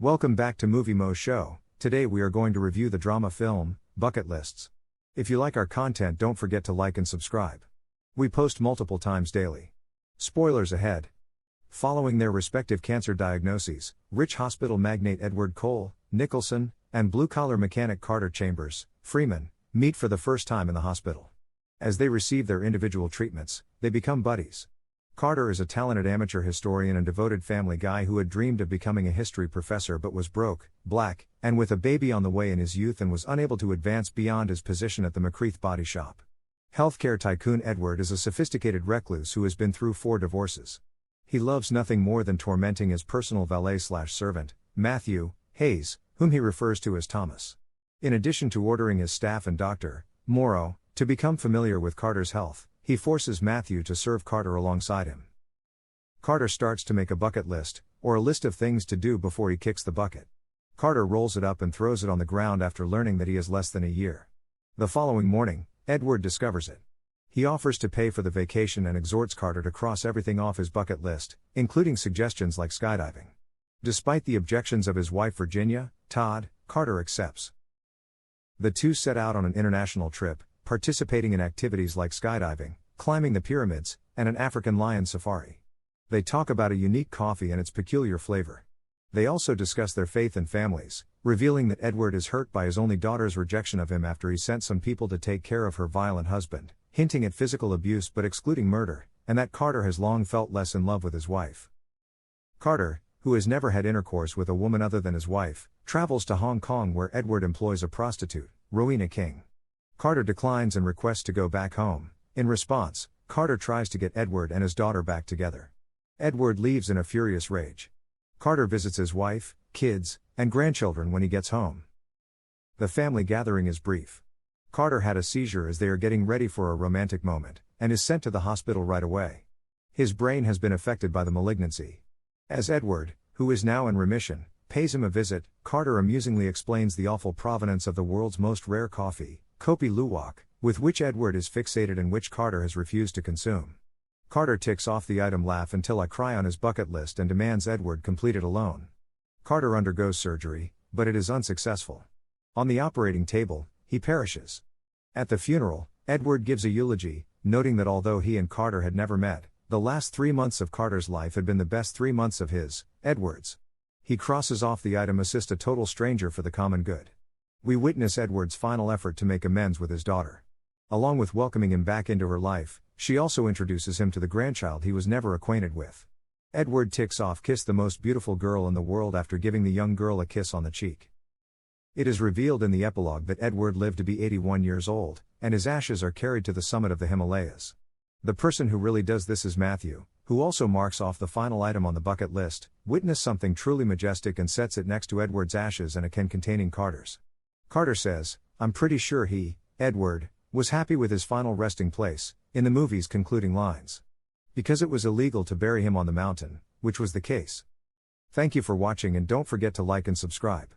Welcome back to Movie Moshow. Today we are going to review the drama film, Bucket Lists. If you like our content, don't forget to like and subscribe. We post multiple times daily. Spoilers ahead. Following their respective cancer diagnoses, rich hospital magnate Edward Cole, Nicholson, and blue-collar mechanic Carter Chambers, Freeman, meet for the first time in the hospital. As they receive their individual treatments, they become buddies. Carter is a talented amateur historian and devoted family guy who had dreamed of becoming a history professor but was broke, black, and with a baby on the way in his youth and was unable to advance beyond his position at the McCreath body shop. Healthcare tycoon Edward is a sophisticated recluse who has been through 4 divorces. He loves nothing more than tormenting his personal valet/servant, Matthew Hayes, whom he refers to as Thomas. In addition to ordering his staff and Dr. Morrow to become familiar with Carter's health, he forces Matthew to serve Carter alongside him. Carter starts to make a bucket list, or a list of things to do before he kicks the bucket. Carter rolls it up and throws it on the ground after learning that he has less than a year. The following morning, Edward discovers it. He offers to pay for the vacation and exhorts Carter to cross everything off his bucket list, including suggestions like skydiving. Despite the objections of his wife Virginia, Todd, Carter accepts. The two set out on an international trip, participating in activities like skydiving, climbing the pyramids, and an African lion safari. They talk about a unique coffee and its peculiar flavor. They also discuss their faith and families, revealing that Edward is hurt by his only daughter's rejection of him after he sent some people to take care of her violent husband, hinting at physical abuse but excluding murder, and that Carter has long felt less in love with his wife. Carter, who has never had intercourse with a woman other than his wife, travels to Hong Kong where Edward employs a prostitute, Rowena King. Carter declines and requests to go back home. In response, Carter tries to get Edward and his daughter back together. Edward leaves in a furious rage. Carter visits his wife, kids, and grandchildren when he gets home. The family gathering is brief. Carter had a seizure as they are getting ready for a romantic moment, and is sent to the hospital right away. His brain has been affected by the malignancy. As Edward, who is now in remission, pays him a visit, Carter amusingly explains the awful provenance of the world's most rare coffee, Kopi Luwak, with which Edward is fixated and which Carter has refused to consume. Carter ticks off the item "laugh until I cry" on his bucket list and demands Edward complete it alone. Carter undergoes surgery, but it is unsuccessful. On the operating table, he perishes. At the funeral, Edward gives a eulogy, noting that although he and Carter had never met, the last 3 months of Carter's life had been the best 3 months of his, Edward's. He crosses off the item "assist a total stranger for the common good." We witness Edward's final effort to make amends with his daughter. Along with welcoming him back into her life, she also introduces him to the grandchild he was never acquainted with. Edward ticks off "kiss the most beautiful girl in the world" after giving the young girl a kiss on the cheek. It is revealed in the epilogue that Edward lived to be 81 years old, and his ashes are carried to the summit of the Himalayas. The person who really does this is Matthew, who also marks off the final item on the bucket list, witness something truly majestic, and sets it next to Edward's ashes and a can containing Carter's. Carter says, "I'm pretty sure he, Edward, was happy with his final resting place," in the movie's concluding lines. Because it was illegal to bury him on the mountain, which was the case. Thank you for watching and don't forget to like and subscribe.